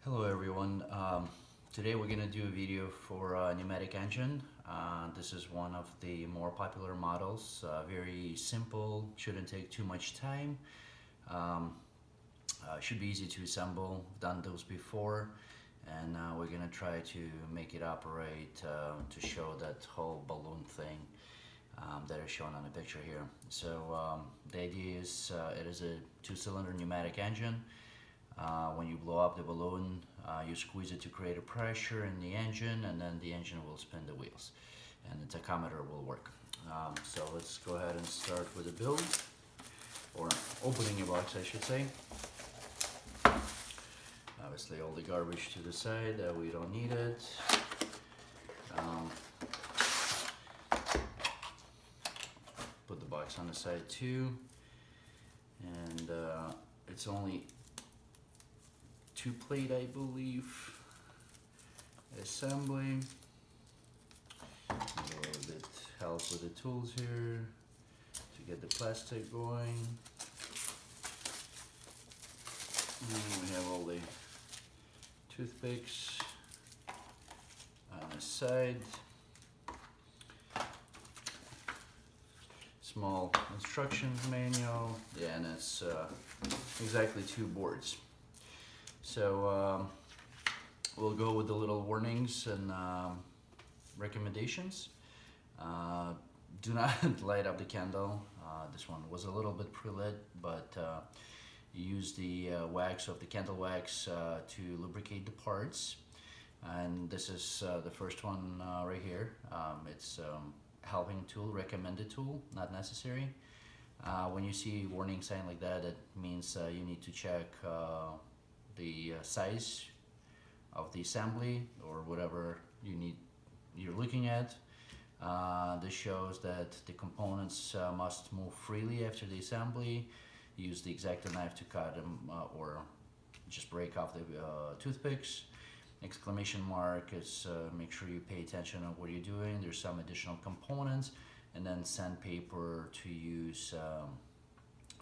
Hello everyone. Today we're going to do a video for a pneumatic engine. This is one of the more popular models. Very simple, shouldn't take too much time. Should be easy to assemble. I've done those before, and we're going to try to make it operate to show that whole balloon thing that is shown on the picture here. So the idea is it is a two-cylinder pneumatic engine. When you blow up the balloon, you squeeze it to create a pressure in the engine, and then the engine will spin the wheels, and the tachometer will work. So let's go ahead and start with the build, or opening a box I should say. Obviously all the garbage to the side, we don't need it. Put the box on the side too, and it's only 2-plate, I believe, assembly. A little bit help with the tools here to get the plastic going. And we have all the toothpicks on the side. Small instructions manual, yeah, and it's exactly 2 boards. So we'll go with the little warnings and recommendations. Do not light up the candle. This one was a little bit pre-lit, but use the wax of the candle wax to lubricate the parts. And this is the first one right here. It's helping tool, recommended tool, not necessary. When you see a warning sign like that, it means you need to check the size of the assembly or whatever you're looking at. This shows that the components must move freely after the assembly. Use the X-Acto knife to cut them or just break off the toothpicks. Exclamation mark is make sure you pay attention on what you're doing. There's some additional components, and then sandpaper to use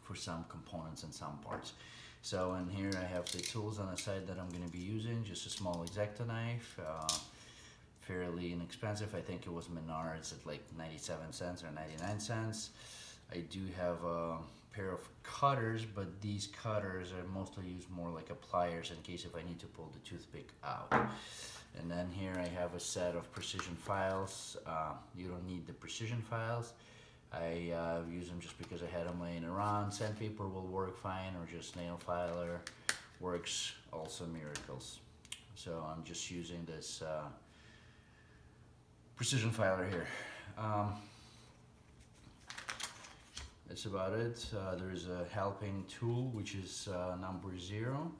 for some components and some parts. So in here I have the tools on the side that I'm going to be using. Just a small X-Acto knife, fairly inexpensive. I think it was Menards at like 97 cents or 99 cents. I do have a pair of cutters, but these cutters are mostly used more like a pliers in case if I need to pull the toothpick out. And then here I have a set of precision files. You don't need the precision files. I use them just because I had them laying around. Sandpaper will work fine, or just nail filer works also miracles. So I'm just using this precision filer here. That's about it. There's a helping tool, which is number 0.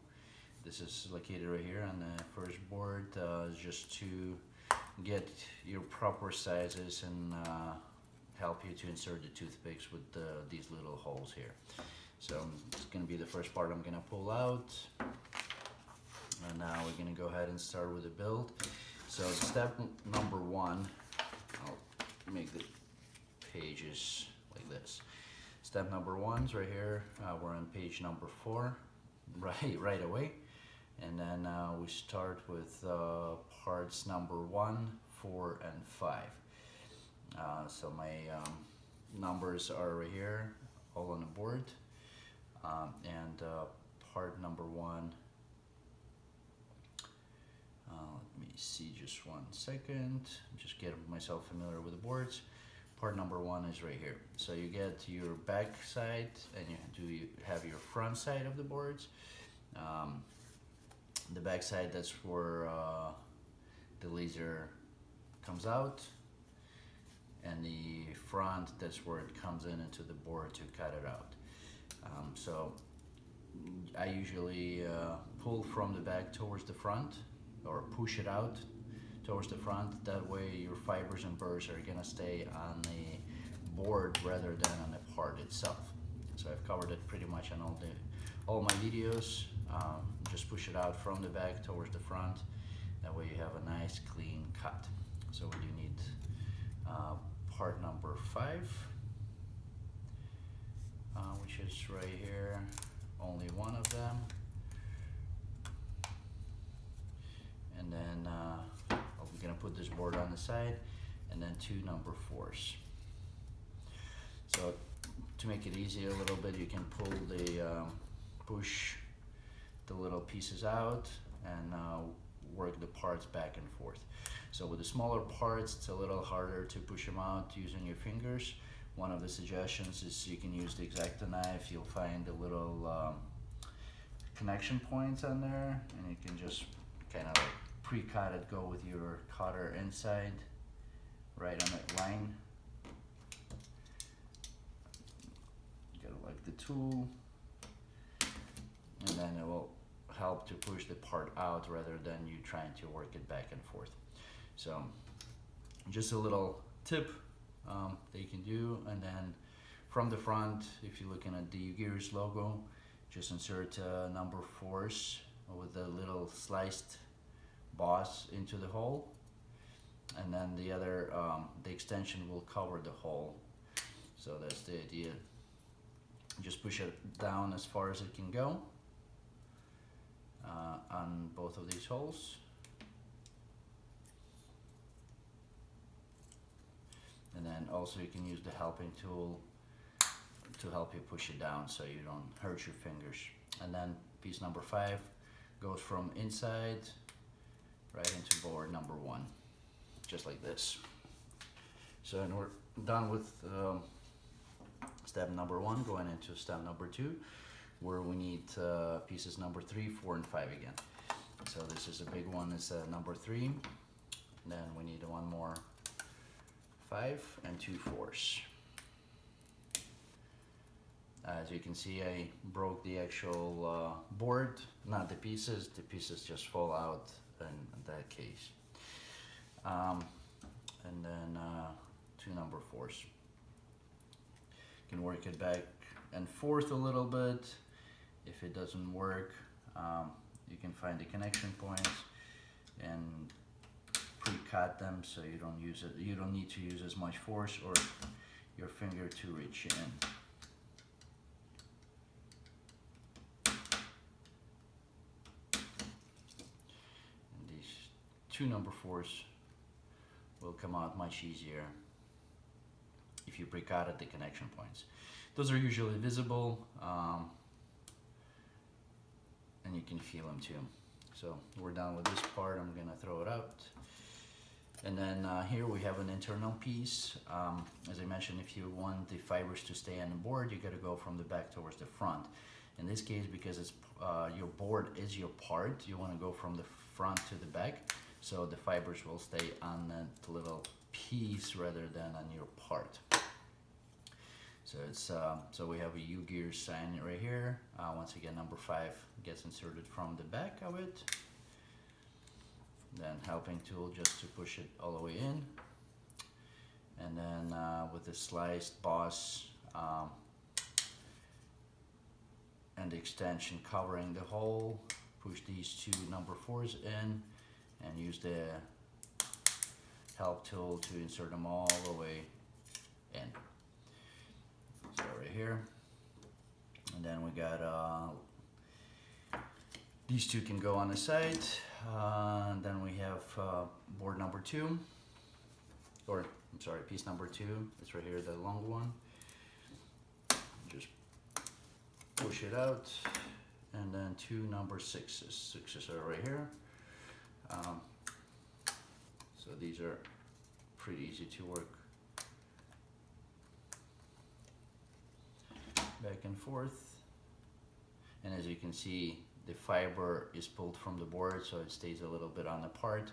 This is located right here on the first board, just to get your proper sizes and help you to insert the toothpicks with these little holes here. So it's going to be the first part I'm going to pull out. And now we're going to go ahead and start with the build. So step number 1, I'll make the pages like this. Step number 1 is right here. We're on page number 4 right away. And then we start with parts number 1, 4, and 5. So my numbers are right here, all on the board. And part number 1, let me see just 1 second, just get myself familiar with the boards. Part number 1 is right here. So you get your back side, and you have your front side of the boards. The back side, that's where the laser comes out, and the front, that's where it comes into the board to cut it out. So I usually pull from the back towards the front, or push it out towards the front. That way your fibers and burrs are gonna stay on the board rather than on the part itself. So I've covered it pretty much on all my videos. Just push it out from the back towards the front. That way you have a nice clean cut. So we do need part number 5, which is right here. Only one of them. put this board on the side, and then 2 number 4s. So to make it easier a little bit, you can pull the push the little pieces out and work the parts back and forth. So with the smaller parts, it's a little harder to push them out using your fingers. One of the suggestions is you can use the X-Acto knife. You'll find the little connection points on there, and you can just kind of like pre-cut it, go with your cutter inside, right on that line. You gotta like the tool, and then it will help to push the part out rather than you trying to work it back and forth. So just a little tip that you can do. And then from the front, if you're looking at the Ugears logo, just insert number 4s with the little sliced boss into the hole, and then the other the extension will cover the hole. So that's the idea. Just push it down as far as it can go on both of these holes. And then also you can use the helping tool to help you push it down so you don't hurt your fingers. And then piece number 5 goes from inside right into board number 1, just like this. So and we're done with step number 1, going into step number 2, where we need pieces number 3, 4, and 5 again. So this is a big one, it's number 3. Then we need one more 5 and 2 4s. As you can see, I broke the actual board, not the pieces just fall out in that case. And then 2 number 4s. You can work it back and forth a little bit. If it doesn't work, you can find the connection points and pre-cut them so you don't use it. You don't need to use as much force or your finger to reach in. And these 2 number 4s will come out much easier if you pre-cut at the connection points. Those are usually visible, and you can feel them too. So we're done with this part. I'm gonna throw it out. And then here we have an internal piece. As I mentioned, if you want the fibers to stay on the board, you gotta go from the back towards the front. In this case, because it's your board is your part, you wanna go from the front to the back, so the fibers will stay on that little piece rather than on your part. So it's so we have a Ugears sign right here. Once again, number 5 gets inserted from the back of it. Then helping tool just to push it all the way in. And then with the sliced boss and the extension covering the hole, push these 2 number 4s in and use the help tool to insert them all the way in. So right here, and then we got these 2 can go on the side. And then we have board number 2, or I'm sorry, piece number 2. It's right here, the long one. Just push it out, and then 2 number 6s. 6s are right here. So these are pretty easy to work back and forth. And as you can see, the fiber is pulled from the board, so it stays a little bit on the part,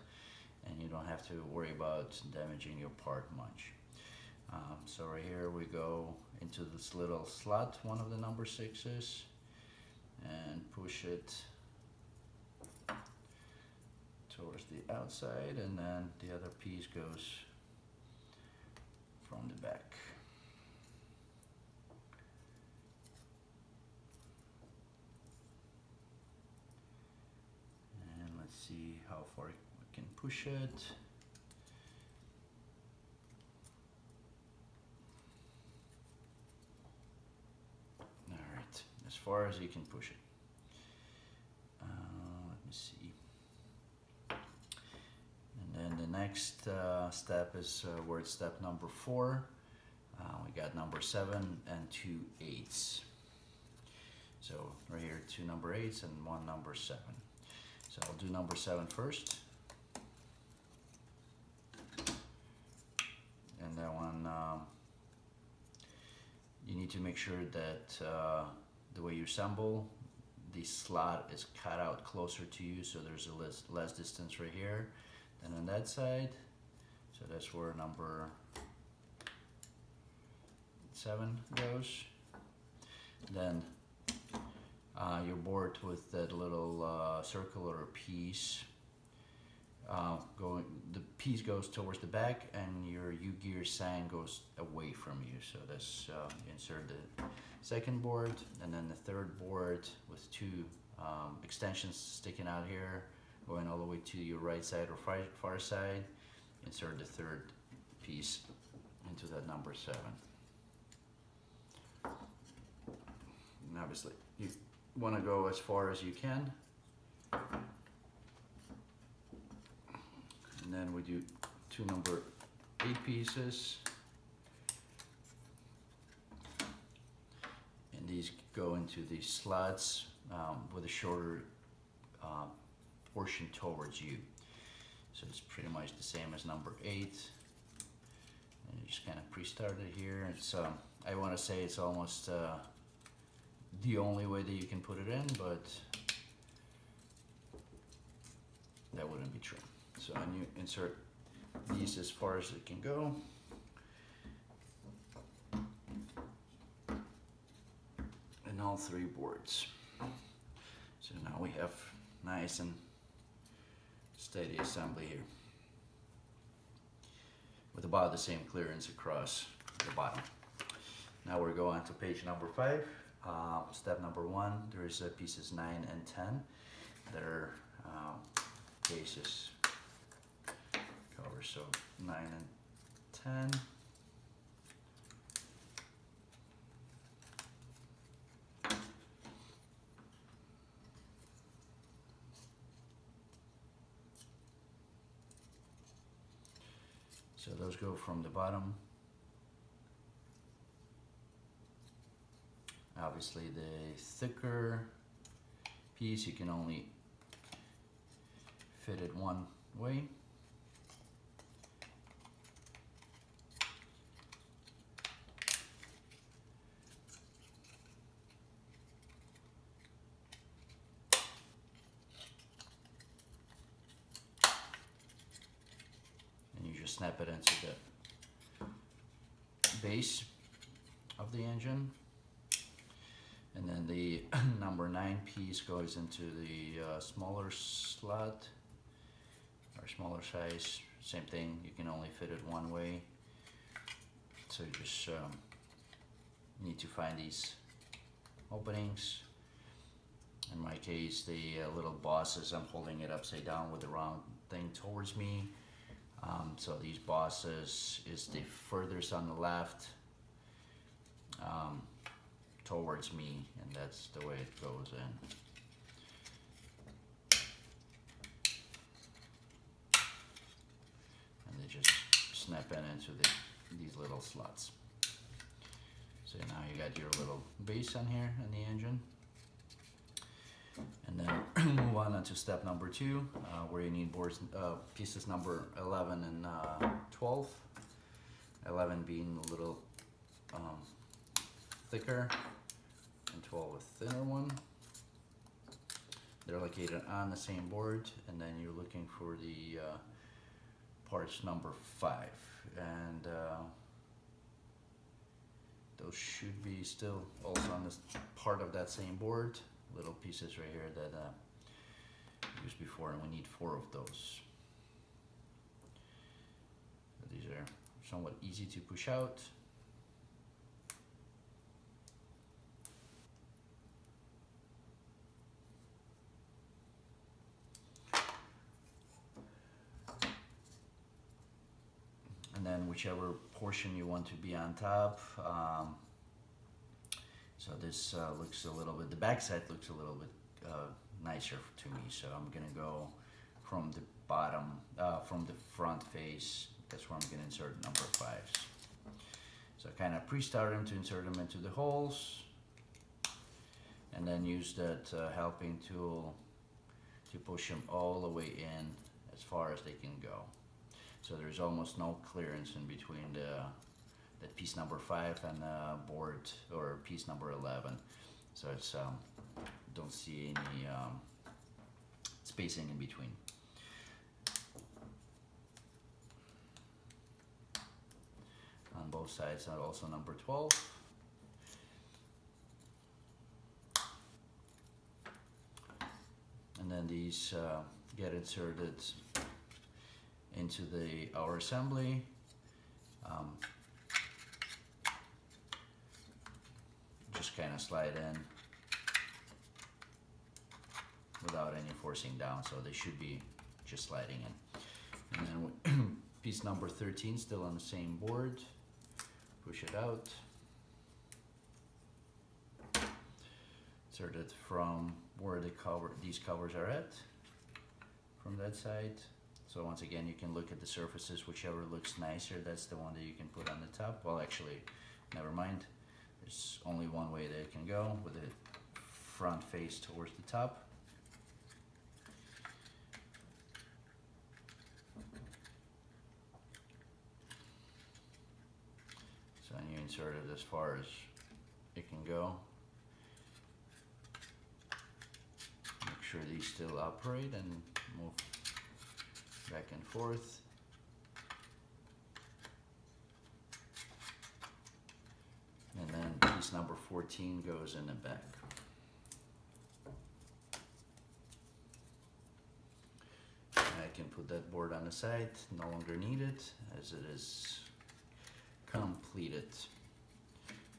and you don't have to worry about damaging your part much. So right here we go into this little slot, one of the number 6s, and push it towards the outside, and then the other piece goes from the back. See how far we can push it. All right, as far as you can push it. Let me see. And then the next step is where it's step number 4. We got number 7 and 2 8s. So right here, 2 number 8s and 1 number 7. So I'll do number 7 first. And that one, you need to make sure that the way you assemble, the slot is cut out closer to you, so there's a less distance right here than on that side. So that's where number 7 goes. Then your board with that little circular piece, the piece goes towards the back, and your Ugears sign goes away from you. So that's insert the second board, and then the third board with 2 extensions sticking out here, going all the way to your right side or far side. Insert the third piece into that number 7. And obviously, you want to go as far as you can. And then we do 2 number 8 pieces. And these go into these slots with a shorter portion towards you. So it's pretty much the same as number 8. And you just kind of pre-start it here. It's I want to say it's almost the only way that you can put it in, but that wouldn't be true. So and you insert these as far as it can go. And all 3 boards. So now we have nice and steady assembly here, with about the same clearance across the bottom. Now we're going to page number 5. Step number 1, there's pieces 9 and 10 that are basis covers. So 9 and 10. So those go from the bottom. Obviously the thicker piece, you can only fit it one way. And you just snap it into the base of the engine. And then the number 9 piece goes into the smaller slot, or smaller size. Same thing, you can only fit it one way. So you just need to find these openings. In my case, the little bosses, I'm holding it upside down with the wrong thing towards me. So these bosses is the furthest on the left. Towards me, and that's the way it goes in. And they just snap in into these little slots. So now you got your little base on here on the engine. And then move on to step number 2, where you need boards, pieces number 11 and 12. 11 being a little thicker, and 12 a thinner one. They're located on the same board, and then you're looking for the parts number 5, and those should be still also on this part of that same board. Little pieces right here that used before, and we need 4 of those. So these are somewhat easy to push out. And then whichever portion you want to be on top. So this looks a little bit, the back side looks a little bit nicer to me. So I'm gonna go from the bottom, from the front face. That's where I'm going to insert number 5s. So I kind of pre-start them to insert them into the holes, and then use that helping tool to push them all the way in as far as they can go. So there's almost no clearance in between the piece number 5 and board or piece number 11. So it's don't see any spacing in between. On both sides are also number 12. And then these get inserted into our assembly. Just kind of slide in without any forcing down, so they should be just sliding in. And then piece number 13 still on the same board. Push it out. Insert it from where these covers are at, from that side. So once again, you can look at the surfaces, whichever looks nicer, that's the one that you can put on the top. Well, actually, never mind. There's only one way that it can go, with the front face towards the top. So then you insert it as far as it can go. Make sure these still operate and move back and forth. And then piece number 14 goes in the back. I can put that board on the side, no longer need it, as it is completed.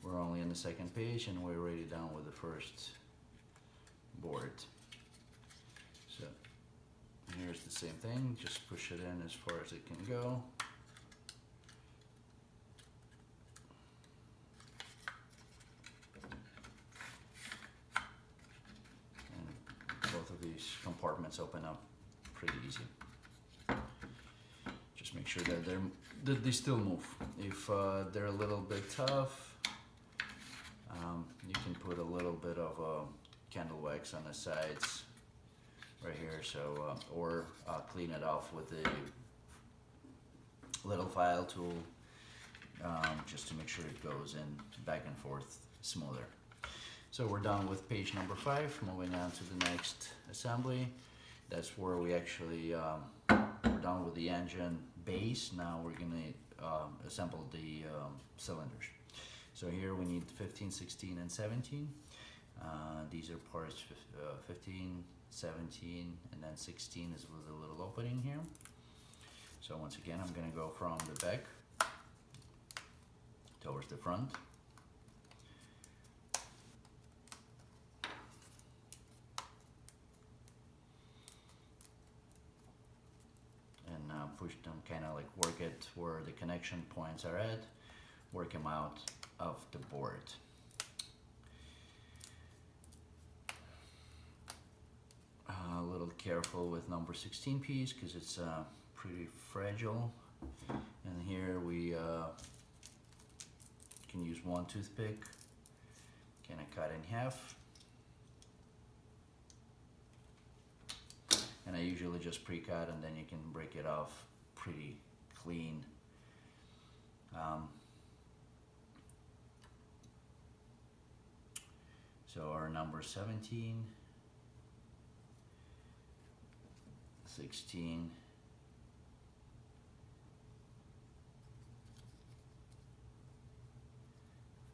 We're only on the second page and we're already done with the first board. So here's the same thing, just push it in as far as it can go. And both of these compartments open up pretty easy. Just make sure that they still move. If they're a little bit tough, you can put a little bit of candle wax on the sides right here, so or clean it off with a little file tool, just to make sure it goes in back and forth smoother. So we're done with page number 5. Moving on to the next assembly. That's where we actually we're done with the engine base. Now we're gonna assemble the cylinders. So here we need 15, 16, and 17. These are parts 15, 17, and then 16 is with a little opening here. So once again, I'm gonna go from the back towards the front. And push them, kind of like work it where the connection points are at, work them out of the board. A little careful with number 16 piece because it's pretty fragile. And here we can use one toothpick, kind of cut in half. And I usually just pre-cut, and then you can break it off pretty clean. So our number 17, 16,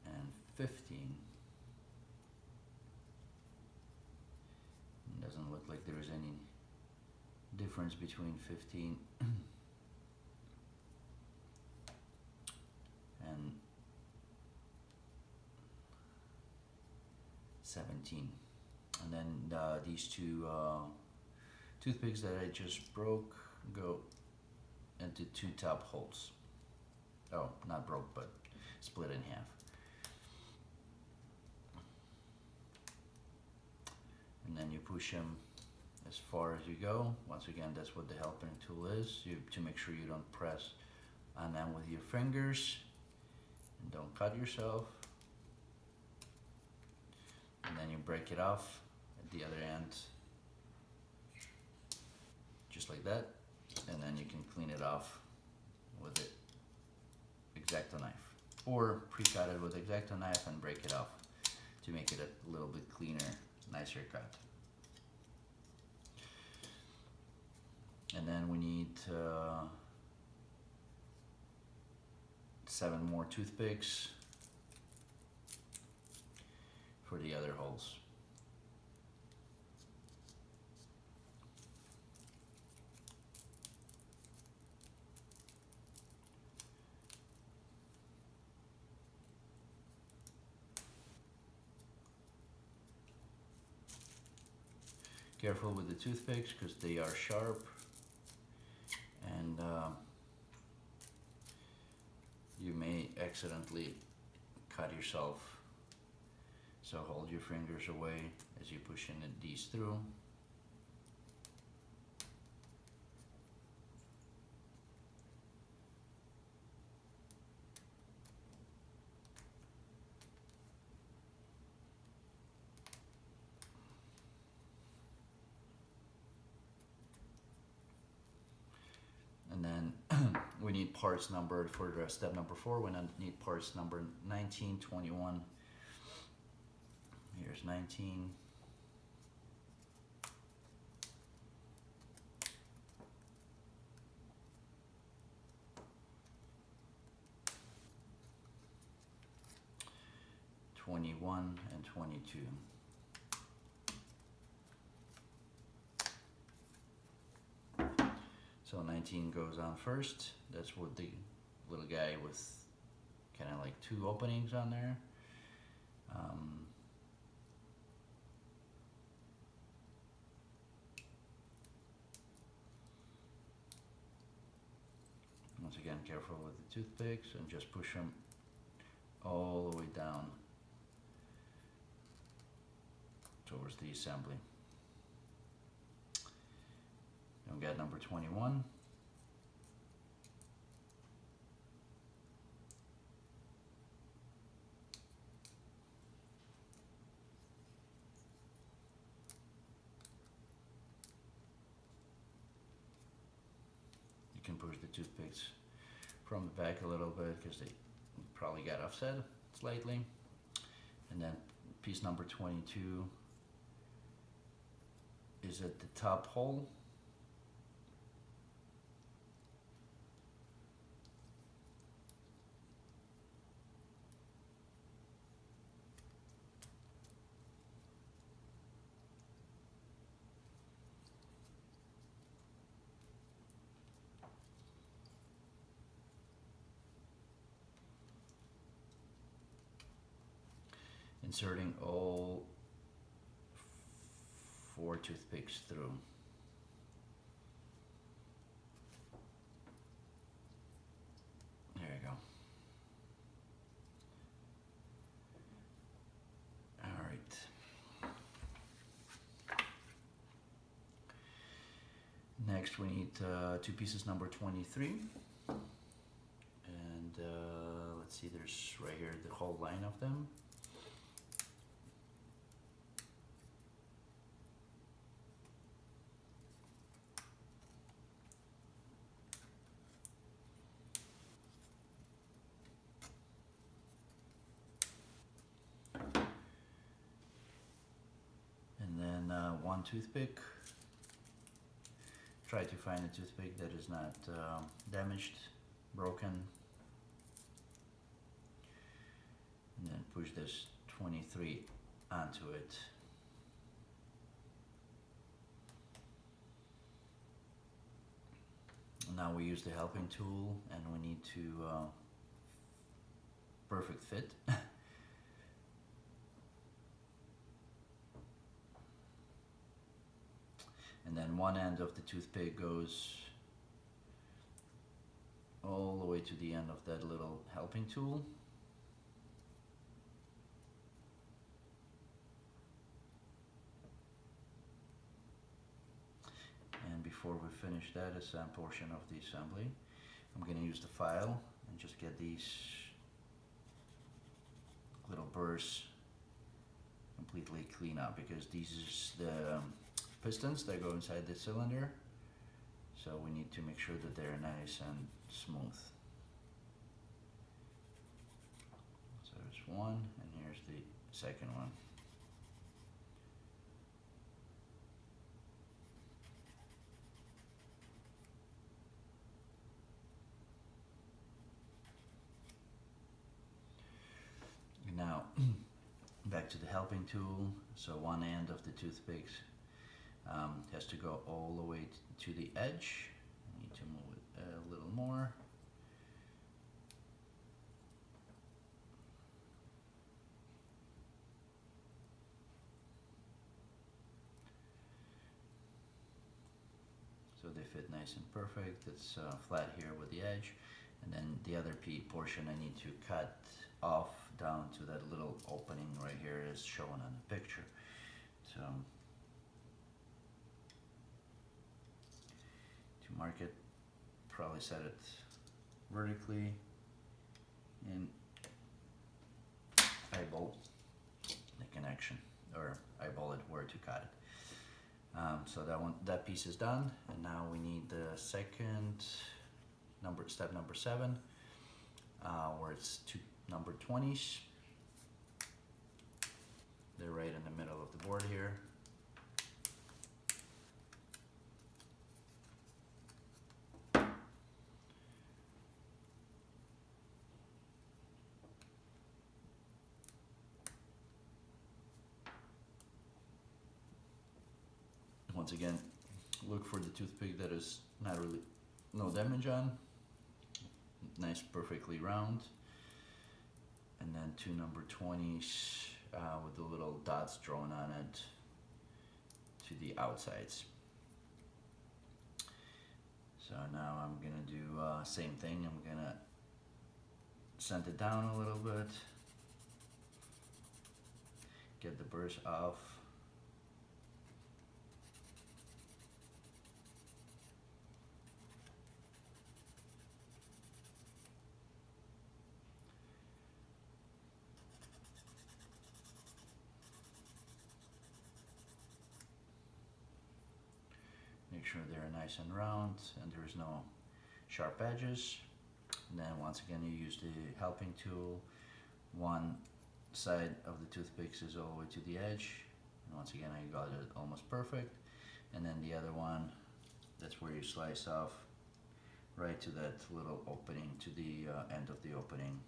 and 15. It doesn't look like there's any difference between 15 and 17. And then these two toothpicks that I just broke go into 2 top holes. Oh, not broke, but split in half. And then you push them as far as you go. Once again, that's what the helping tool is, to make sure you don't press on them with your fingers and don't cut yourself. And then you break it off at the other end, just like that, and then you can clean it off with the X-Acto knife, or pre-cut it with X-Acto knife and break it off to make it a little bit cleaner, nicer cut. And then we need 7 more toothpicks for the other holes. Careful with the toothpicks because they are sharp, and you may accidentally cut yourself. So hold your fingers away as you push these through. And then we need parts numbered for step number 4. We need parts number 19, 21. Here's 19. '21 and 22. So 19 goes on first. That's what the little guy with kind of like 2 openings on there. Once again, careful with the toothpicks and just push them all the way down towards the assembly. Then we got number 21. You can push the toothpicks from the back a little bit because they probably got offset slightly. And then piece number 22 is at the top hole. Inserting all 4 toothpicks through. There you go. All right. Next we need 2 pieces number 23. And let's see, there's right here the whole line of them. One toothpick. Try to find a toothpick that is not damaged, broken, and then push this 23 onto it. Now we use the helping tool, and we need to perfect fit. And then one end of the toothpick goes all the way to the end of that little helping tool. before we finish that portion of the assembly, I'm going to use the file and just get these little burrs completely clean up, because these is the pistons that go inside the cylinder, so we need to make sure that they're nice and smooth. So there's one, and here's the second one. Now, back to the helping tool. So one end of the toothpicks has to go all the way to the edge. I need to move it a little more. So they fit nice and perfect. It's flat here with the edge. And then the other portion I need to cut off down to that little opening right here is shown on the picture. So to mark it, probably set it vertically and eyeball the connection, or eyeball it where to cut it. So that piece is done, and now we need the second step number 7, where it's number 20s. They're right in the middle of the board here. Once again, look for the toothpick that is no damage on. Nice, perfectly round. And then 2 number 20s with the little dots drawn on it to the outsides. So now I'm gonna do same thing. I'm gonna sand it down a little bit, get the burrs off. Make sure they're nice and round and there's no sharp edges. And then once again you use the helping tool. One side of the toothpicks is all the way to the edge. And once again I got it almost perfect. And then the other one, that's where you slice off right to that little opening, to the end of the opening.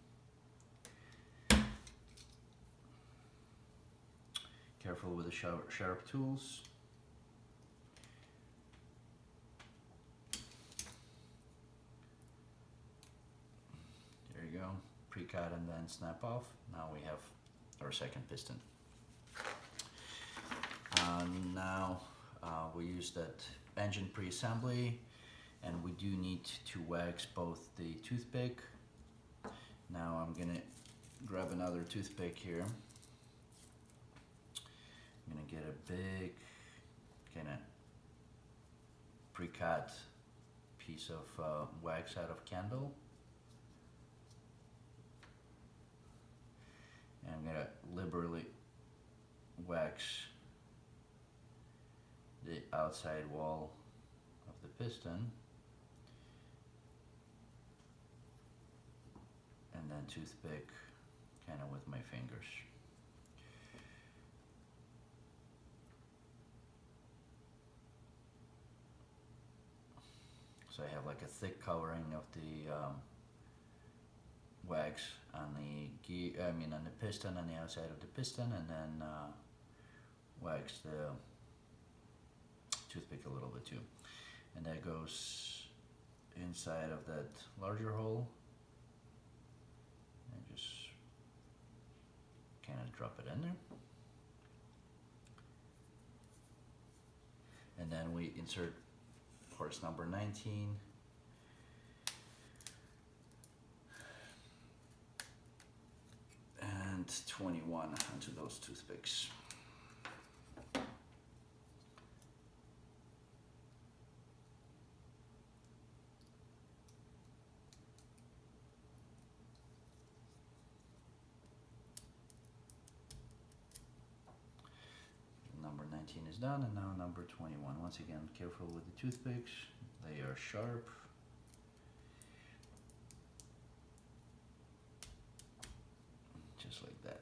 Careful with the sharp tools. There you go, pre-cut and then snap off. Now we have our second piston. Now we use that engine pre-assembly, and we do need to wax both the toothpick. Now I'm gonna grab another toothpick here. I'm gonna get a big kind of pre-cut piece of wax out of candle. And I'm gonna liberally wax the outside wall of the piston, and then toothpick kind of with my fingers. So I have like a thick covering of the wax on the gear, on the piston, on the outside of the piston, and then wax the toothpick a little bit too. And that goes inside of that larger hole, and just kind of drop it in there. And then we insert course number 19. And 21 onto those toothpicks. 19 is done, and now number 21. Once again, careful with the toothpicks. They are sharp. Just like that.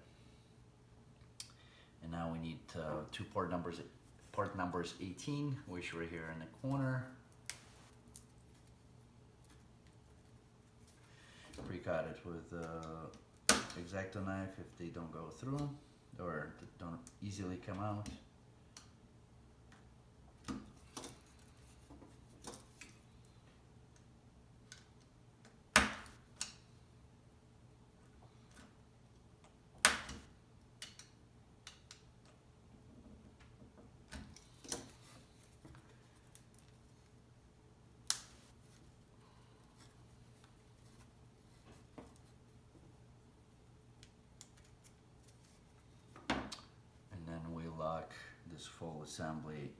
And now we need two part numbers 18, which are here in the corner. Pre-cut it with X-Acto knife if they don't go through or don't easily come out. Lock this full assembly,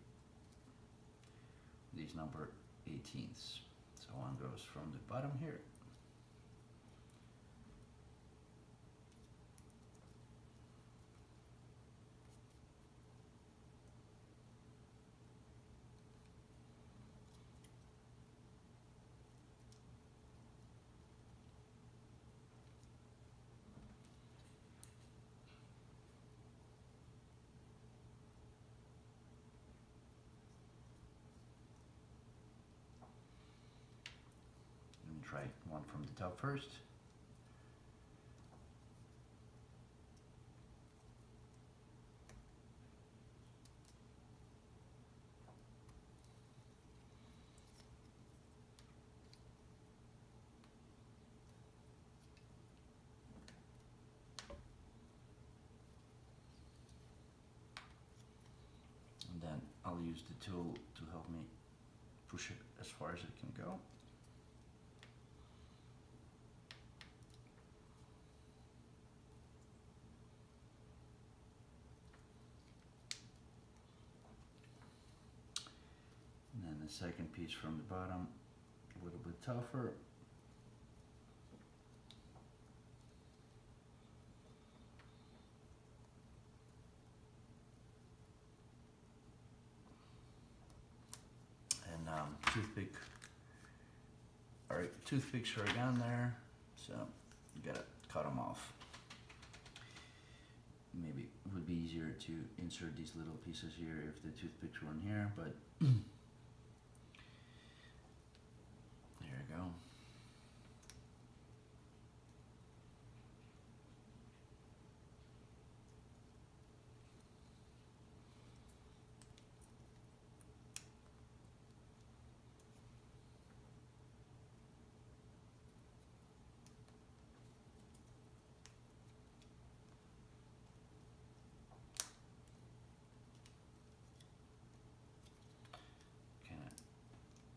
these number 18ths. So one goes from the bottom here. Try one from the top first. And then I'll use the tool to help me push it as far as it can go. Second piece from the bottom, a little bit tougher. And toothpicks are down there, so you gotta cut them off. Maybe it would be easier to insert these little pieces here if the toothpicks were in here, but there you go.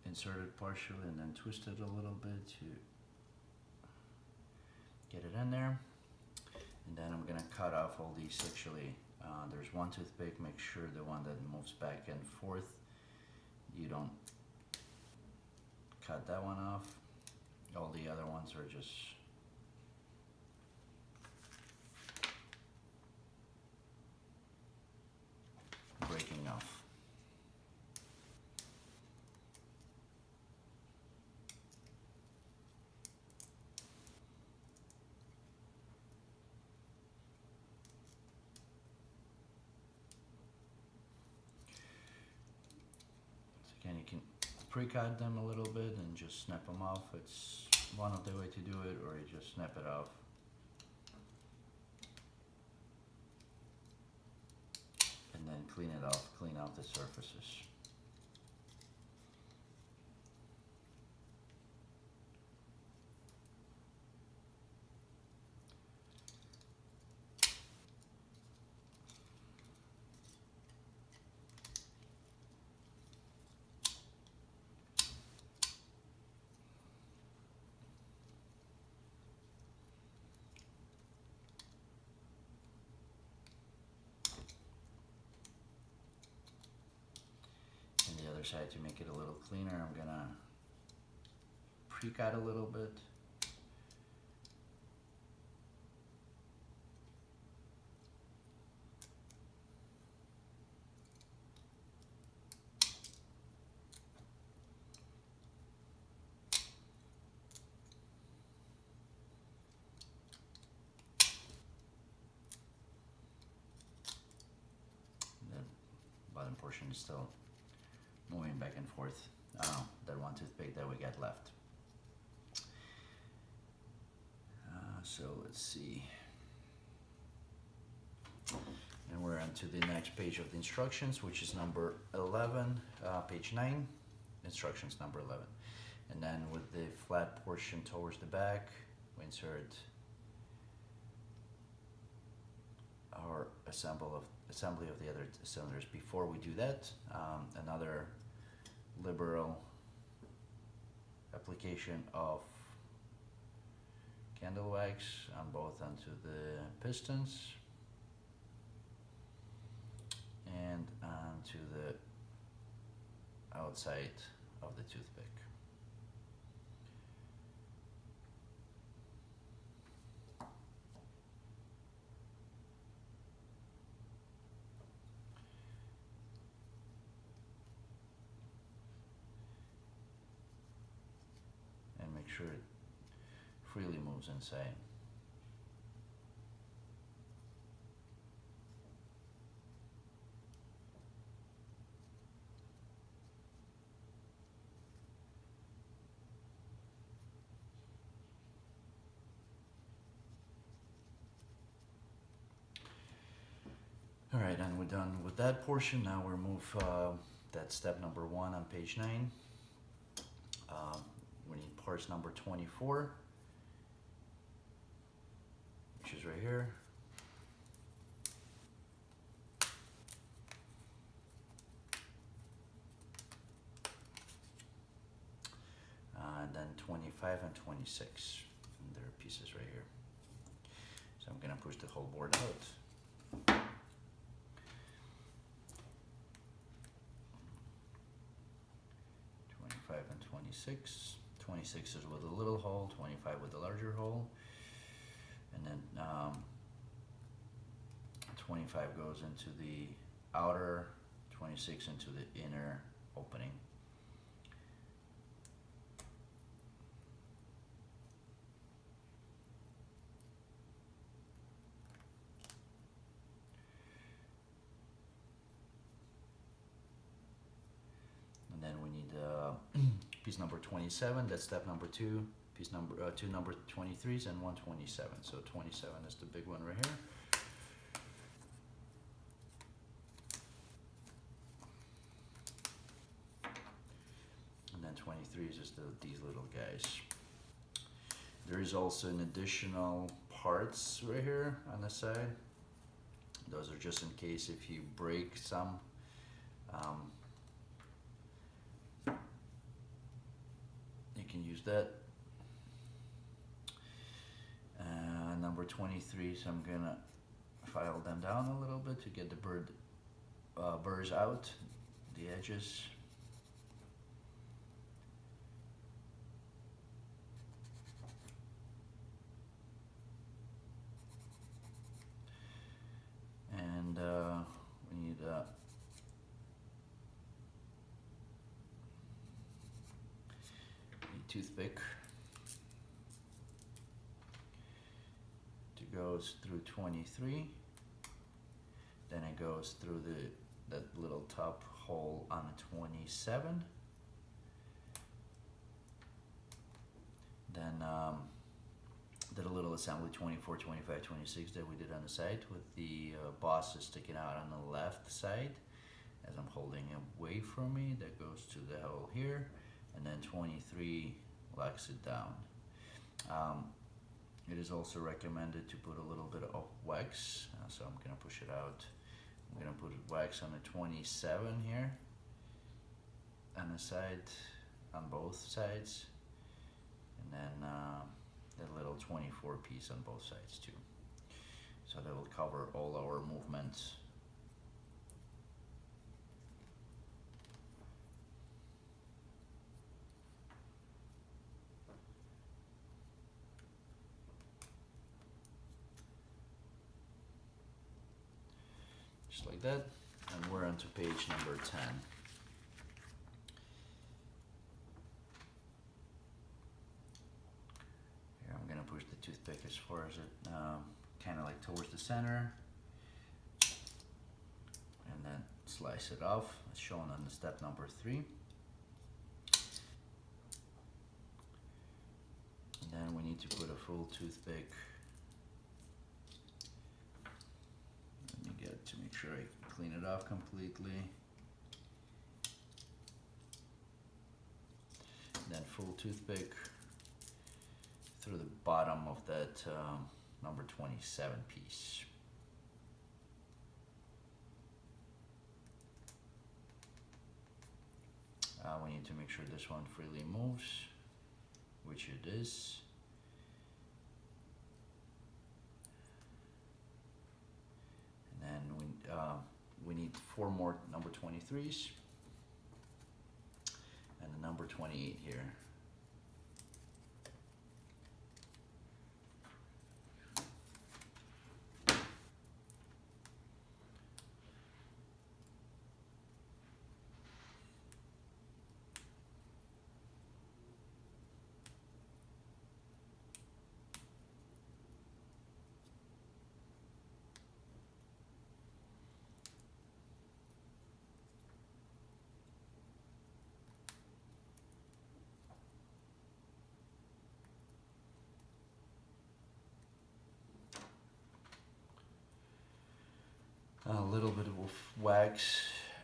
Insert it partially and then twist it a little bit to get it in there. And then I'm gonna cut off all these sexually. There's one toothpick, make sure the one that moves back and forth, you don't cut that one off. All the other ones are just breaking off. Again, you can pre-cut them a little bit and just snap them off. It's one of the way to do it, or you just snap it off. And then clean it off, clean out the surfaces. Side to make it a little cleaner, I'm gonna pre-cut a little bit. bottom portion is still moving back and forth. That one toothpick that we got left. So let's see. And we're on to the next page of the instructions, which is number 11, page 9, instructions number 11. And then with the flat portion towards the back, we insert our assembly of the other cylinders. Before we do that, another liberal application of candle wax on both onto the pistons and onto the outside of the toothpick. And make sure it freely moves inside. All right, and we're done with that portion. Now we'll move, that's step number 1 on page 9. We need parts number 24, which is right here. And then 25 and 26, and there are pieces right here. So I'm gonna push the whole board out. 25 and 26. 26 is with a little hole, 25 with a larger hole, and then 25 goes into the outer, 26 into the inner opening. And then we need piece number 27, that's step number 2, piece number 2 number 23s and 127. So 27 is the big one right here. And then 23s is these little guys. There is also an additional parts right here on the side. Those are just in case if you break some. You can use that. Number 23, so I'm gonna file them down a little bit to get the burrs out, the edges. And we need a toothpick to goes through 23, then it goes through that little top hole on the 27, then did a little assembly 24, 25, 26 that we did on the side with the bosses sticking out on the left side as I'm holding it away from me. That goes to the hole here, and then 23 locks it down. It is also recommended to put a little bit of wax, so I'm gonna push it out. I'm gonna put wax on the 27 here, on the side, on both sides, and then that little 24 piece on both sides too. So that will cover all our movements. Just like that, and we're on to page number 10. Here I'm gonna push the toothpick as far as it, kind of like towards the center, and then slice it off as shown on the step number 3. And then we need to put a full toothpick. Let me get to make sure I clean it off completely. Then full toothpick through the bottom of that number 27 piece. We need to make sure this one freely moves, which it is. And then we need 4 more number 23s and the number 28 here. A little bit of wax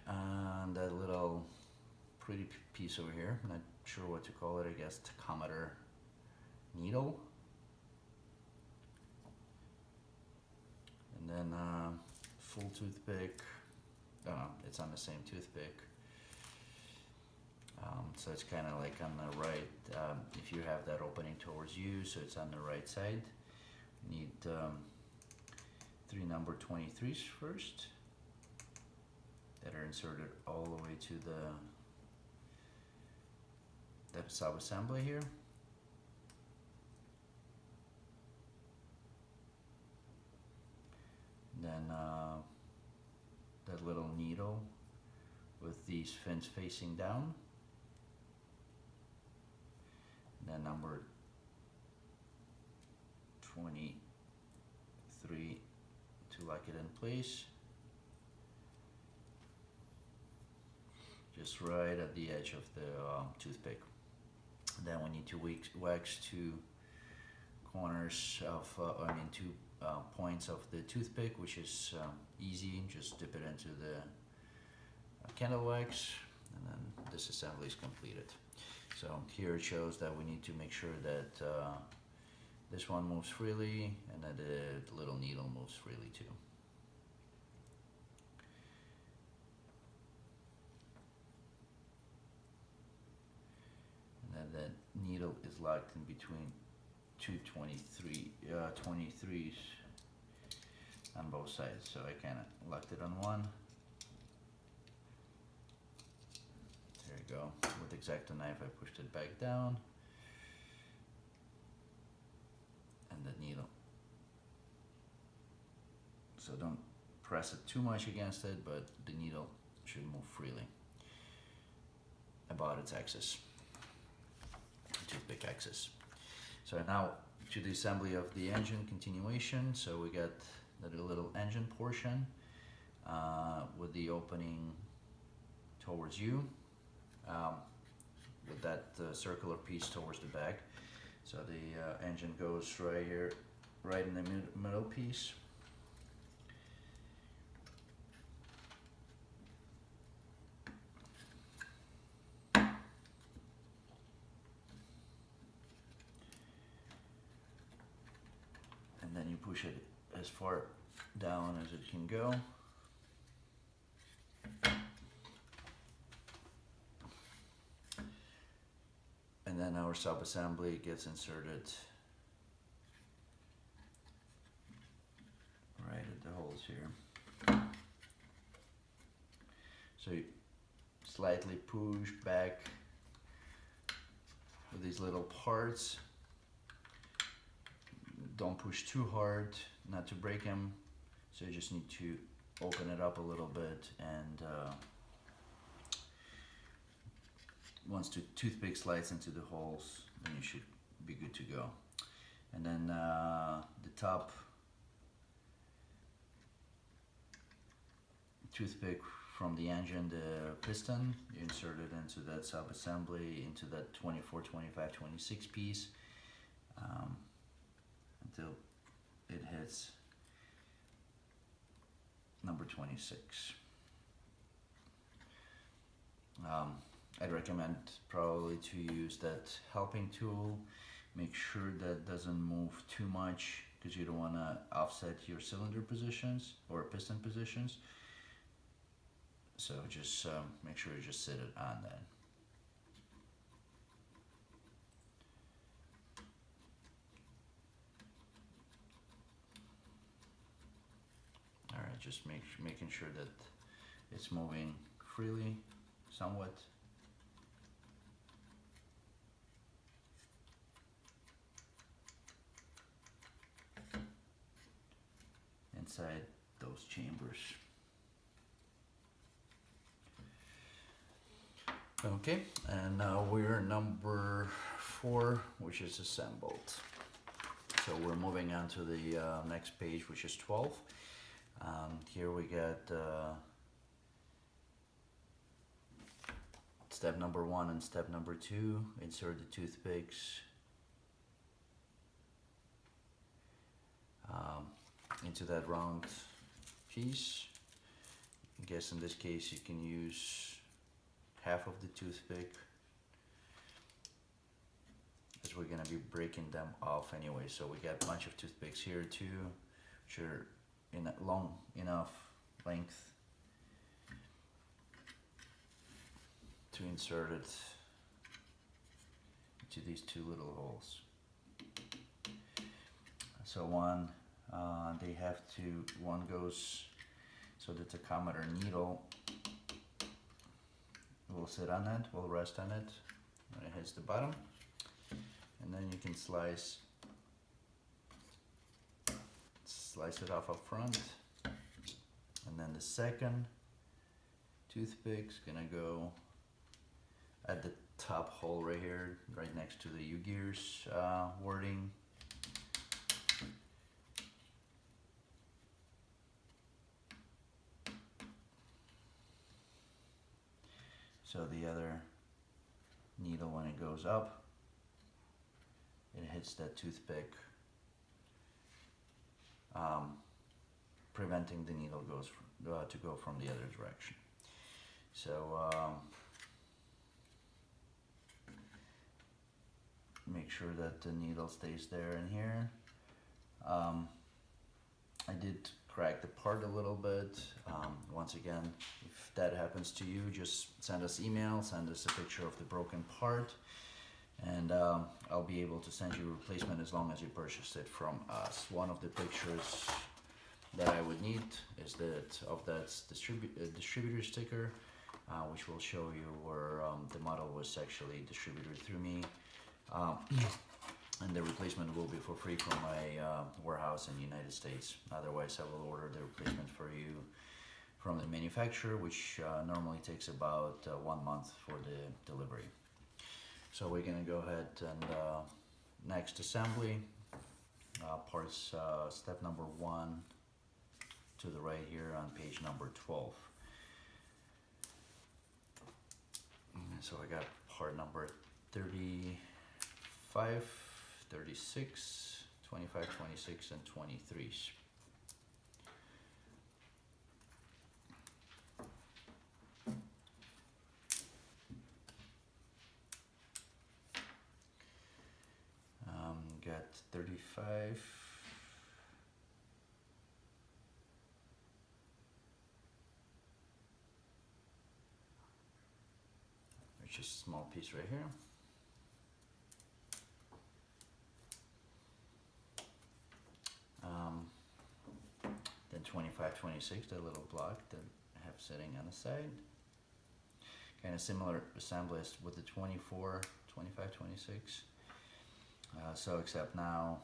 on that little pretty piece over here. I'm not sure what to call it. I guess the Commodore needle. And then full toothpick. It's on the same toothpick. So it's kind of like on the right. If you have that opening towards you, so it's on the right side. You need 3 number 23s first that are inserted all the way to that sub-assembly here. Then that little needle with these fins facing down. And then number 23 to lock it in place, just right at the edge of the toothpick. Then we need to wax 2 corners of, 2 points of the toothpick, which is easy. Just dip it into the candle wax, and then this assembly is completed. So here it shows that we need to make sure that this one moves freely, and then the little needle moves freely too. And then that needle is locked in between 2 23s on both sides. So I kind of locked it on one. There you go. With X-Acto knife, I pushed it back down. And the needle. So don't press it too much against it, but the needle should move freely about its axis, toothpick axis. So now to the assembly of the engine continuation. So we got the little engine portion with the opening towards you, with that circular piece towards the back. So the engine goes right here, right in the middle piece. And then you push it as far down as it can go. And then our sub-assembly gets inserted right at the holes here. So you slightly push back with these little parts. Don't push too hard, not to break them. So you just need to open it up a little bit, and once the toothpick slides into the holes, then you should be good to go. And then the top toothpick from the engine, the piston, you insert it into that sub-assembly, into that 24, 25, 26 piece, until it hits number 26. I'd recommend probably to use that helping tool. Make sure that doesn't move too much, because you don't want to offset your cylinder positions or piston positions. So just make sure you just sit it on that. All right, just making sure that it's moving freely, somewhat. Inside those chambers. Okay, and now we're number 4, which is assembled. So we're moving on to the next page, which is 12. Here we got step number 1 and step number 2. Insert the toothpicks into that round piece. I guess in this case you can use half of the toothpick, as we're gonna be breaking them off anyway. So we got a bunch of toothpicks here too, which are in a long enough length to insert it into these 2 little holes. So one goes so that the Commodore needle will sit on it, will rest on it when it hits the bottom, and then you can slice it off up front, and then the second toothpick's gonna go at the top hole right here, right next to the Ugears wording. So the other needle, when it goes up, it hits that toothpick, preventing the needle to go from the other direction. So make sure that the needle stays there and here. I did crack the part a little bit. Once again, if that happens to you, just send us email, send us a picture of the broken part, and I'll be able to send you a replacement as long as you purchase it from us. One of the pictures that I would need is that distributor sticker, which will show you where the model was actually distributed through me. And the replacement will be for free from my warehouse in the United States. Otherwise, I will order the replacement for you from the manufacturer, which normally takes about 1 month for the delivery. So we're gonna go ahead and next assembly, parts step number 1 to the right here on page number 12. So I got part number 35, 36, 25, 26, and 23. Got 35. Which is a small piece right here. Then 25, 26, that little block that I have sitting on the side. Kind of similar assembly as with the 24, 25, 26. So except now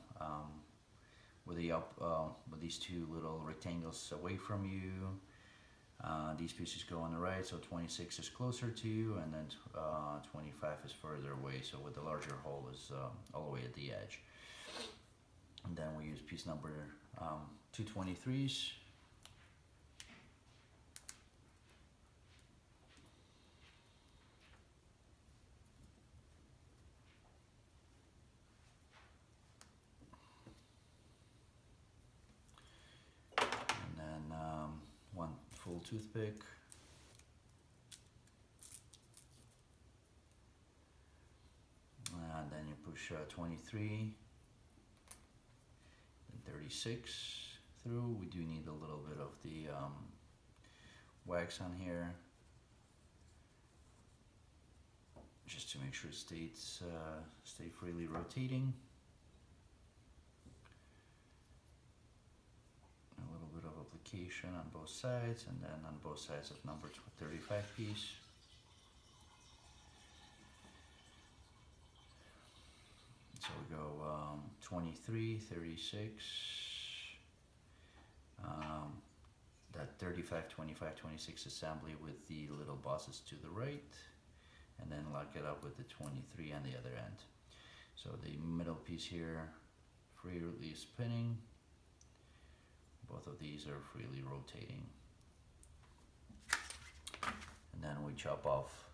with these 2 little rectangles away from you, these pieces go on the right, so 26 is closer to you, and then 25 is further away, so with the larger hole is all the way at the edge. And then we use piece number 223s. toothpick. And then you push 23 and 36 through. We do need a little bit of the wax on here, just to make sure it stay freely rotating. A little bit of application on both sides, and then on both sides of number 35 piece. So we go 23, 36, that 35, 25, 26 assembly with the little bosses to the right, and then lock it up with the 23 on the other end. So the middle piece here, freely spinning. Both of these are freely rotating. And then we chop off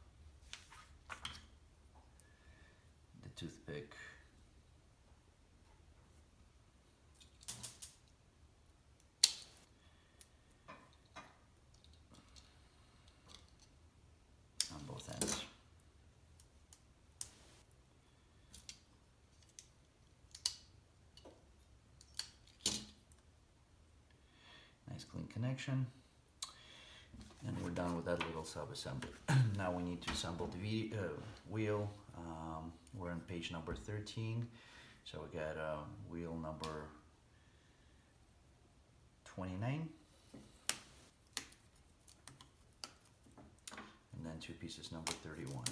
the toothpick. On both ends. Nice clean connection. And we're done with that little sub-assembly. Now we need to assemble the wheel. We're on page number 13. So we got wheel number 29. And then two pieces number 31.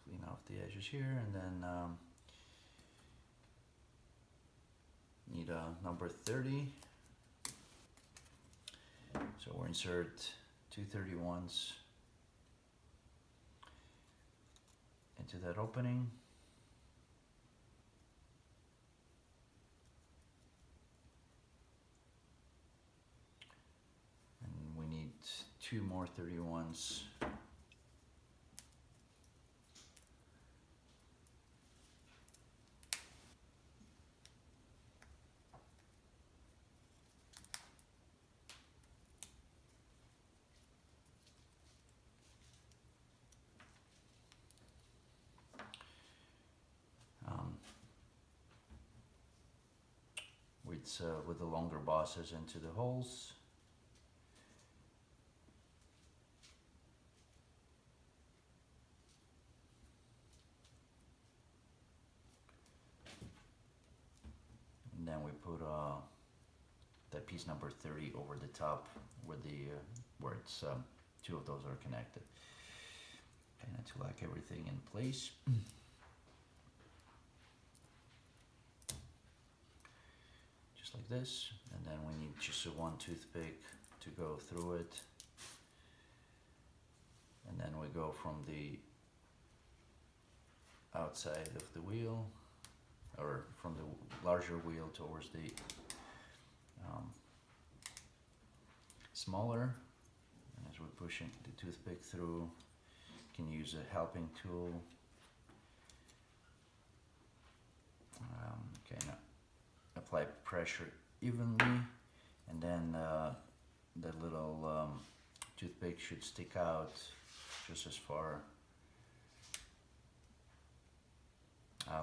Clean off the edges here, and then need a number 30. So we'll insert two 31s into that opening. And we need two more 31s. With the longer bosses into the holes. And then we put that piece number 30 over the top where it's two of those are connected, kind of to lock everything in place. Like this, and then we need just one toothpick to go through it, and then we go from the outside of the wheel, or from the larger wheel towards the smaller, and as we're pushing the toothpick through, you can use a helping tool, kind of apply pressure evenly, and then the little toothpick should stick out just as far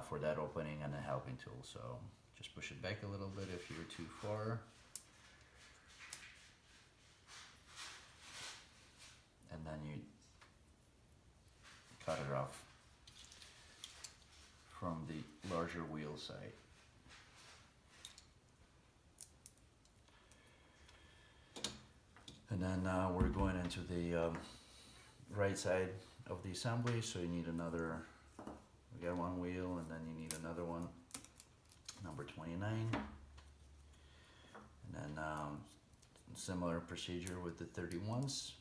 for that opening and a helping tool. So just push it back a little bit if you're too far, and then you cut it off from the larger wheel side. And then we're going into the right side of the assembly, so you need another, we got one wheel, and then you need another one, number 29. And then similar procedure with the 31s.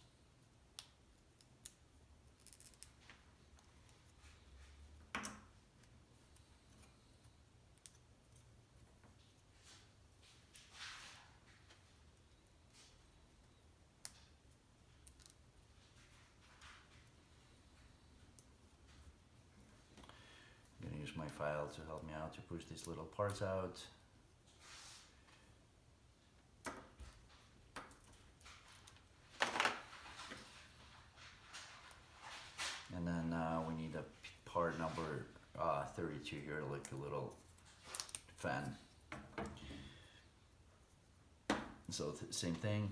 use my file to help me out to push these little parts out. And then we need a part number 32 here, like a little fan. So same thing,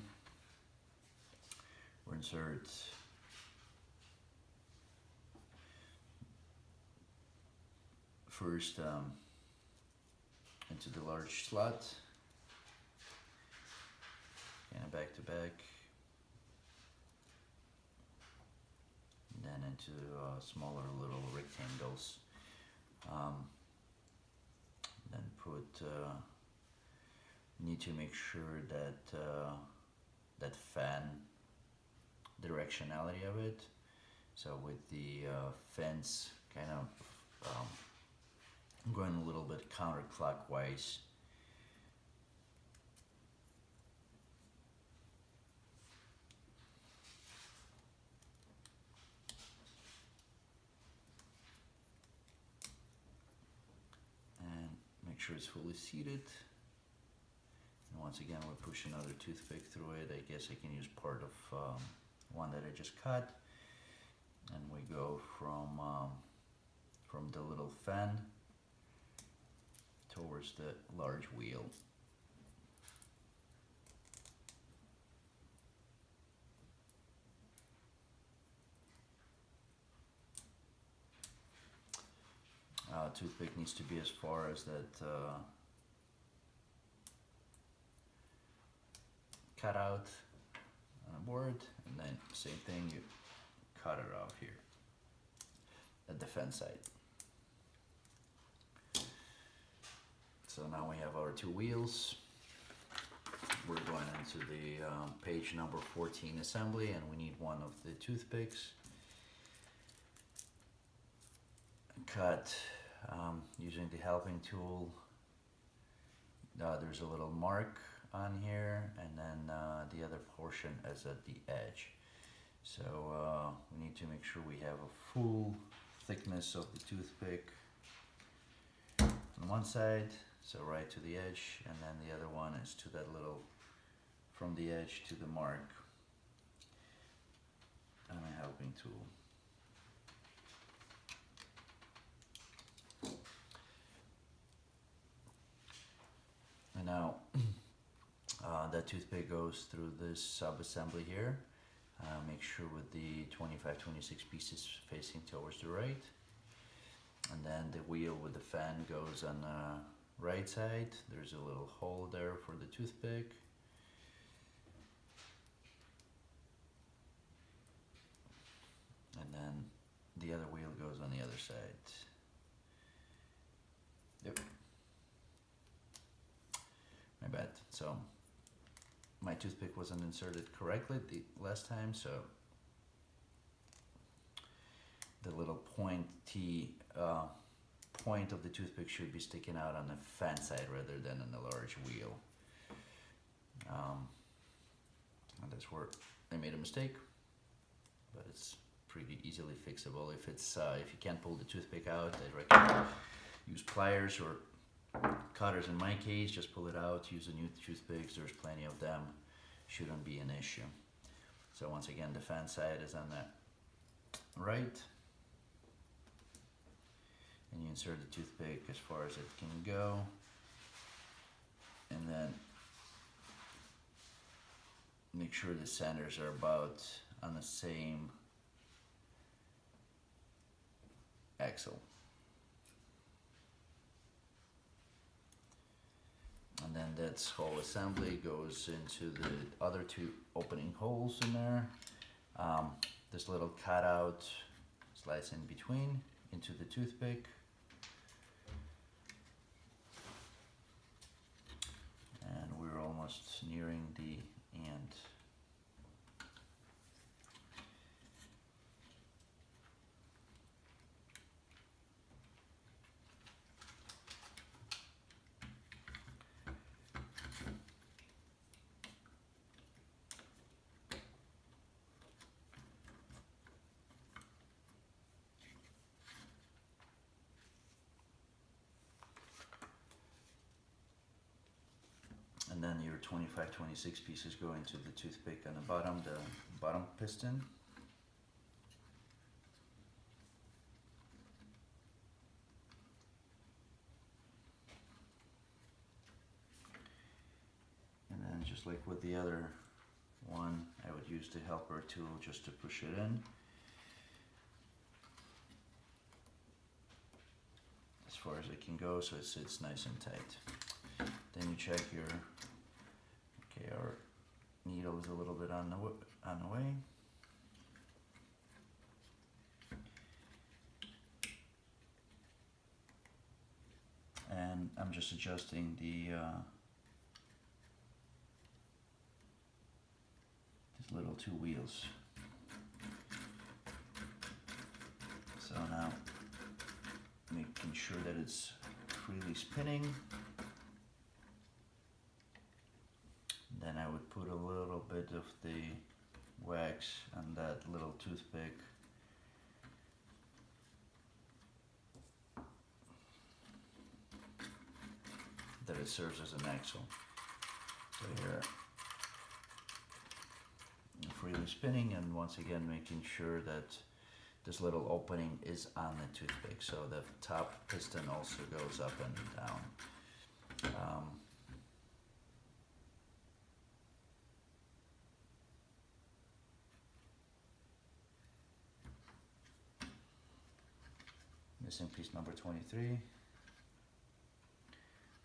we'll insert first into the large slot, and back to back, and then into smaller little rectangles. Then put, need to make sure that that fan directionality of it. So with the fence kind of going a little bit counterclockwise. And make sure it's fully seated. And once again, we'll push another toothpick through it. I guess I can use part of one that I just cut. And we go from the little fan towards the large wheel. Toothpick needs to be as far as that cut out on a board, and then same thing, you cut it off here at the fence side. So now we have our two wheels. We're going into the page number 14 assembly, and we need one of the toothpicks. Cut using the helping tool. There's a little mark on here, and then the other portion is at the edge. So we need to make sure we have a full thickness of the toothpick on one side, so right to the edge, and then the other one is to that little, from the edge to the mark on a helping tool. And now that toothpick goes through this sub-assembly here. Make sure with the 25-26 pieces facing towards the right. And then the wheel with the fan goes on the right side. There's a little hole there for the toothpick. And then the other wheel goes on the other side. Yep. My bad. So my toothpick wasn't inserted correctly the last time, so the little pointy point of the toothpick should be sticking out on the fan side rather than on the large wheel. And that's where I made a mistake, but it's pretty easily fixable. If it's if you can't pull the toothpick out, I'd recommend use pliers or cutters. In my case, just pull it out, use the new toothpicks, there's plenty of them, shouldn't be an issue. So once again, the fan side is on the right, and you insert the toothpick as far as it can go, and then make sure the centers are about on the same axle. And then that whole assembly goes into the other two opening holes in there. This little cutout slides in between into the toothpick. And we're almost nearing the end. 25-26 pieces go into the toothpick on the bottom piston. And then just like with the other one, I would use the helper tool just to push it in. As far as it can go, so it sits nice and tight. Then you check your, okay, our needle is a little bit on the way. And I'm just adjusting the these little two wheels. So now making sure that it's freely spinning. Then I would put a little bit of the wax on that little toothpick. That it serves as an axle. So here, freely spinning, and once again making sure that this little opening is on the toothpick, so the top piston also goes up and down. Missing piece number 23.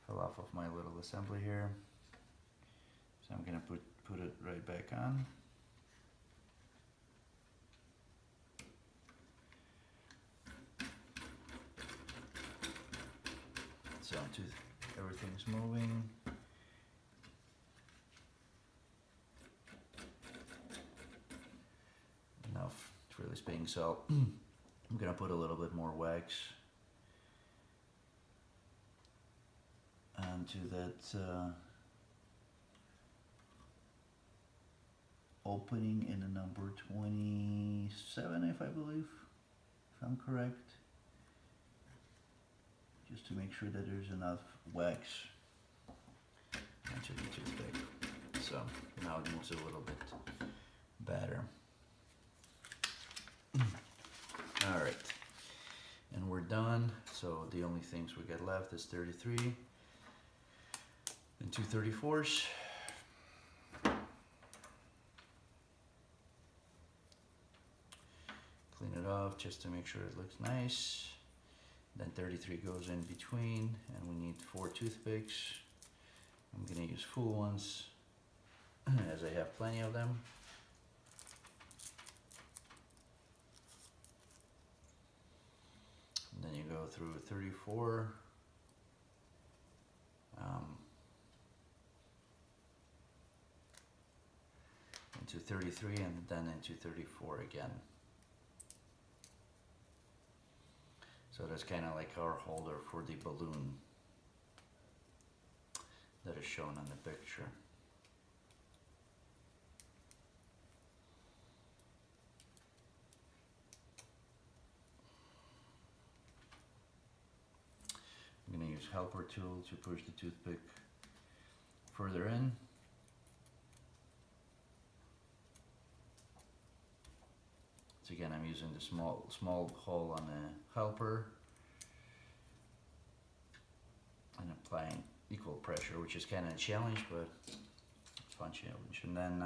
Fell off of my little assembly here, so I'm gonna put it right back on. So everything's moving. Enough, it's really spinning. So I'm gonna put a little bit more wax onto that opening in the number 27, if I believe, if I'm correct. Just to make sure that there's enough wax onto the toothpick. So now it moves a little bit better. All right, and we're done. So the only things we got left is 33 and 2/34. Clean it off just to make sure it looks nice. Then 33 goes in between, and we need 4 toothpicks. I'm gonna use full ones, as I have plenty of them. And then you go through 34. Into 33, and then into 34 again. So that's kind of like our holder for the balloon that is shown on the picture. I'm going to use helper tool to push the toothpick further in. So again, I'm using the small hole on the helper and applying equal pressure, which is kind of a challenge, but it's a fun challenge. And then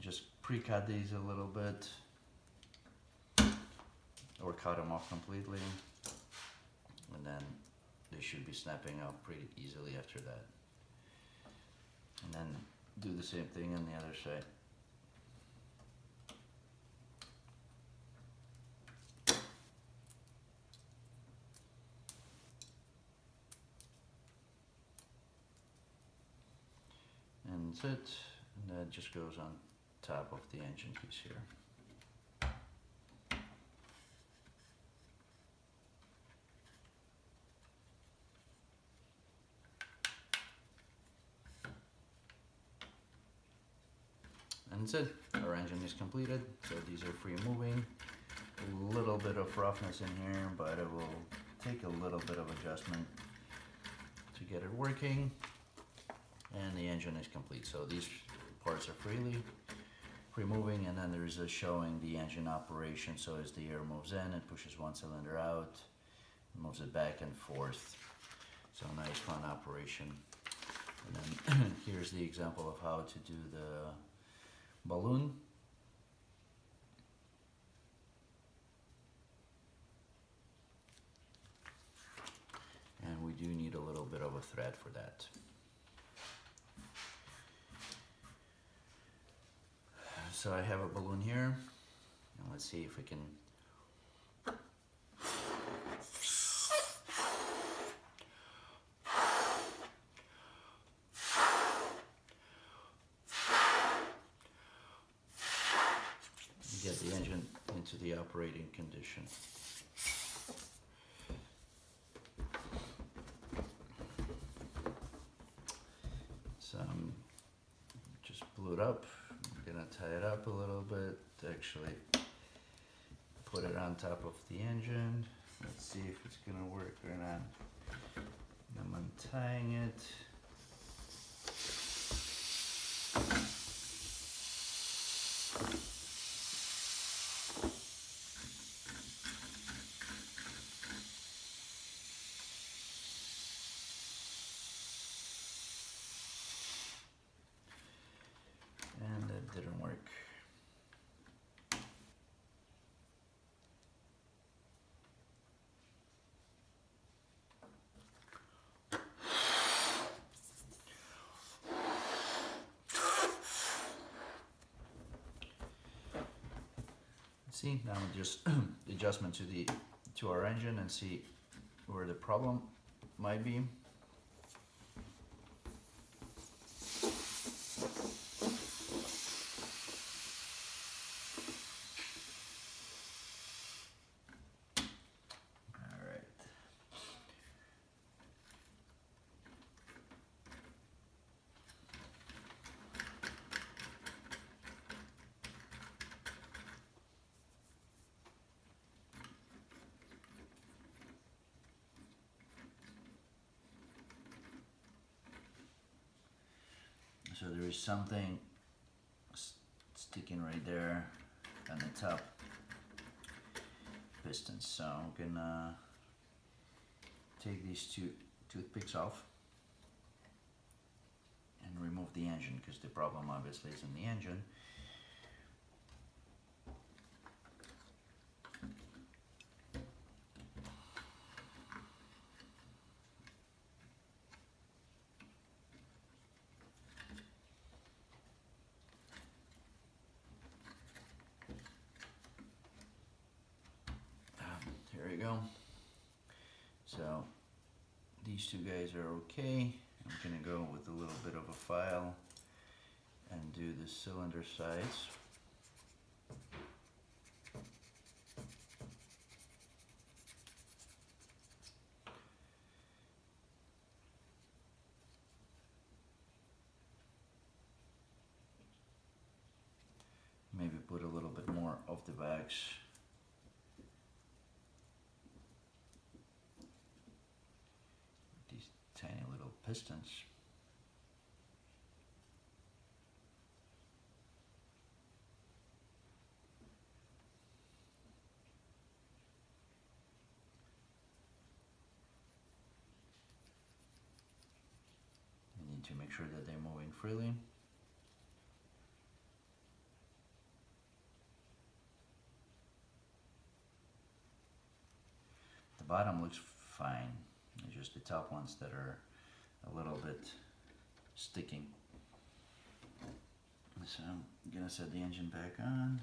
just pre-cut these a little bit, or cut them off completely, and then they should be snapping up pretty easily after that. And then do the same thing on the other side. And that's it, and that just goes on top of the engine piece here. And that's it, our engine is completed, so these are free moving. A little bit of roughness in here, but it will take a little bit of adjustment to get it working. and the engine is complete. So these parts are free moving, and then there's a showing the engine operation. So as the air moves in, it pushes one cylinder out, moves it back and forth. So nice fun operation. And then here's the example of how to do the balloon. And we do need a little bit of a thread for that. So I have a balloon here, and let's see if we can get the engine into the operating condition. So just blew it up. I'm gonna tie it up a little bit to actually put it on top of the engine. Let's see if it's gonna work or not. I'm untying it. And it didn't work. See, now just adjustment to our engine and see where the problem might be. So there is something sticking right there on the top pistons. So I'm gonna take these two toothpicks off and remove the engine, because the problem obviously is in the engine. There you go. So these two guys are okay. I'm gonna go with a little bit of a file and do the cylinder sides. Maybe put a little bit more of the wax. These tiny little pistons. You need to make sure that they're moving freely. The bottom looks fine. It's just the top ones that are a little bit sticking. So I'm gonna set the engine back on.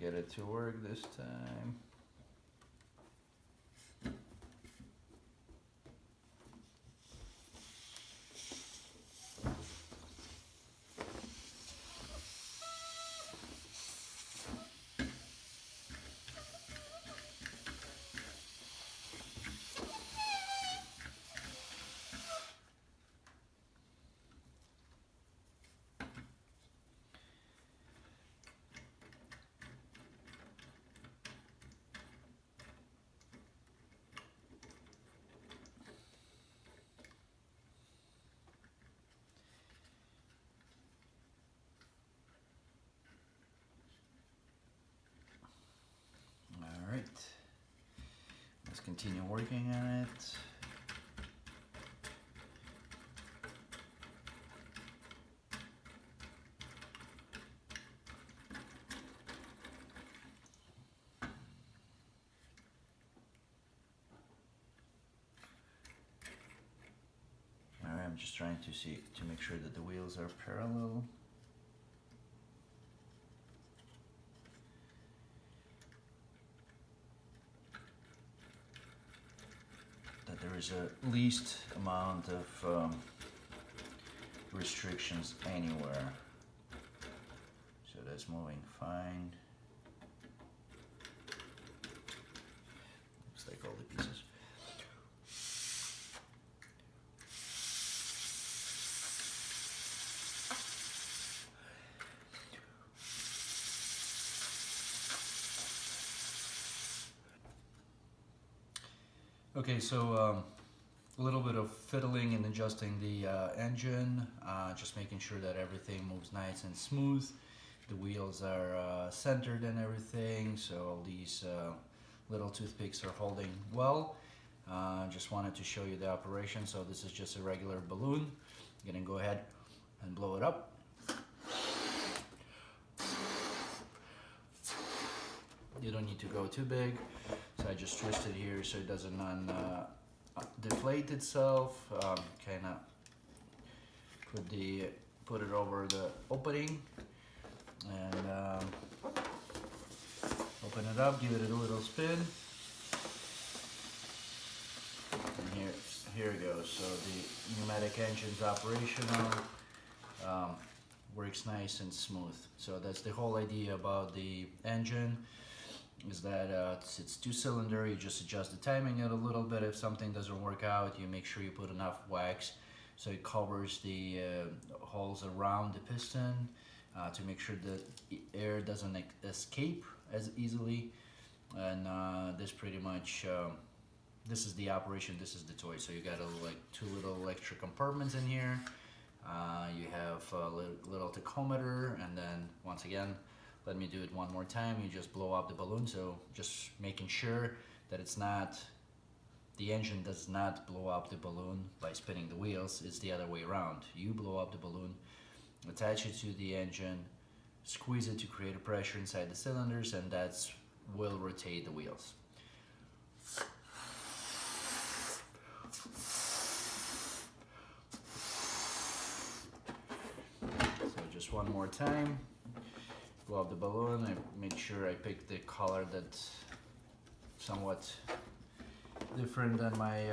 get it to work this time. Alright, let's continue working on it. Alright, I'm just trying to make sure that the wheels are parallel. There is a least amount of restrictions anywhere, so that's moving fine. Looks like all the pieces. Okay, so a little bit of fiddling and adjusting the engine, just making sure that everything moves nice and smooth. The wheels are centered and everything, so all these little toothpicks are holding well. Just wanted to show you the operation. So this is just a regular balloon. I'm gonna go ahead and blow it up. You don't need to go too big, so I just twist it here so it doesn't deflate itself. Kind of put it over the opening and open it up, give it a little spin, and here it goes. So the pneumatic engine's operational, works nice and smooth. So that's the whole idea about the engine, is that it's two-cylinder. You just adjust the timing a little bit. If something doesn't work out, you make sure you put enough wax so it covers the holes around the piston to make sure that air doesn't escape as easily. And this pretty much this is the operation, this is the toy. So you got two little extra compartments in here. You have a little tachometer, and then once again, let me do it one more time. You just blow up the balloon. So just making sure that the engine does not blow up the balloon by spinning the wheels. It's the other way around. You blow up the balloon, attach it to the engine, squeeze it to create a pressure inside the cylinders, and that will rotate the wheels. So just one more time. Blow up the balloon. I make sure I pick the color that's somewhat different than my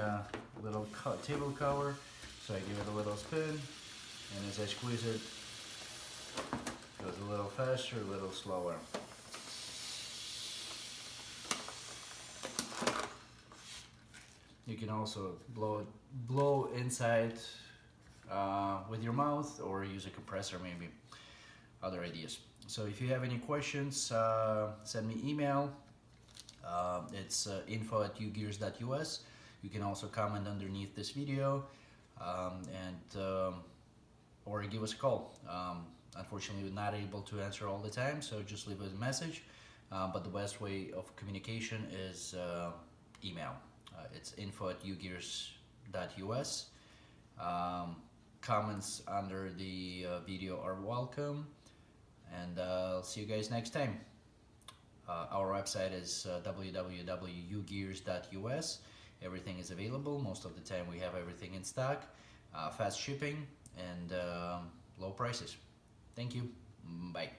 little table cover. So I give it a little spin, and as I squeeze it, it goes a little faster, a little slower. You can also blow inside with your mouth, or use a compressor, maybe. Other ideas. So if you have any questions, send me email. It's info@ugears.us. You can also comment underneath this video, or give us a call. Unfortunately, we're not able to answer all the time, so just leave us a message. But the best way of communication is email. It's info@ugears.us. Comments under the video are welcome, and I'll see you guys next time. Our website is www.ugears.us. Everything is available. Most of the time we have everything in stock, fast shipping, and low prices. Thank you. Bye.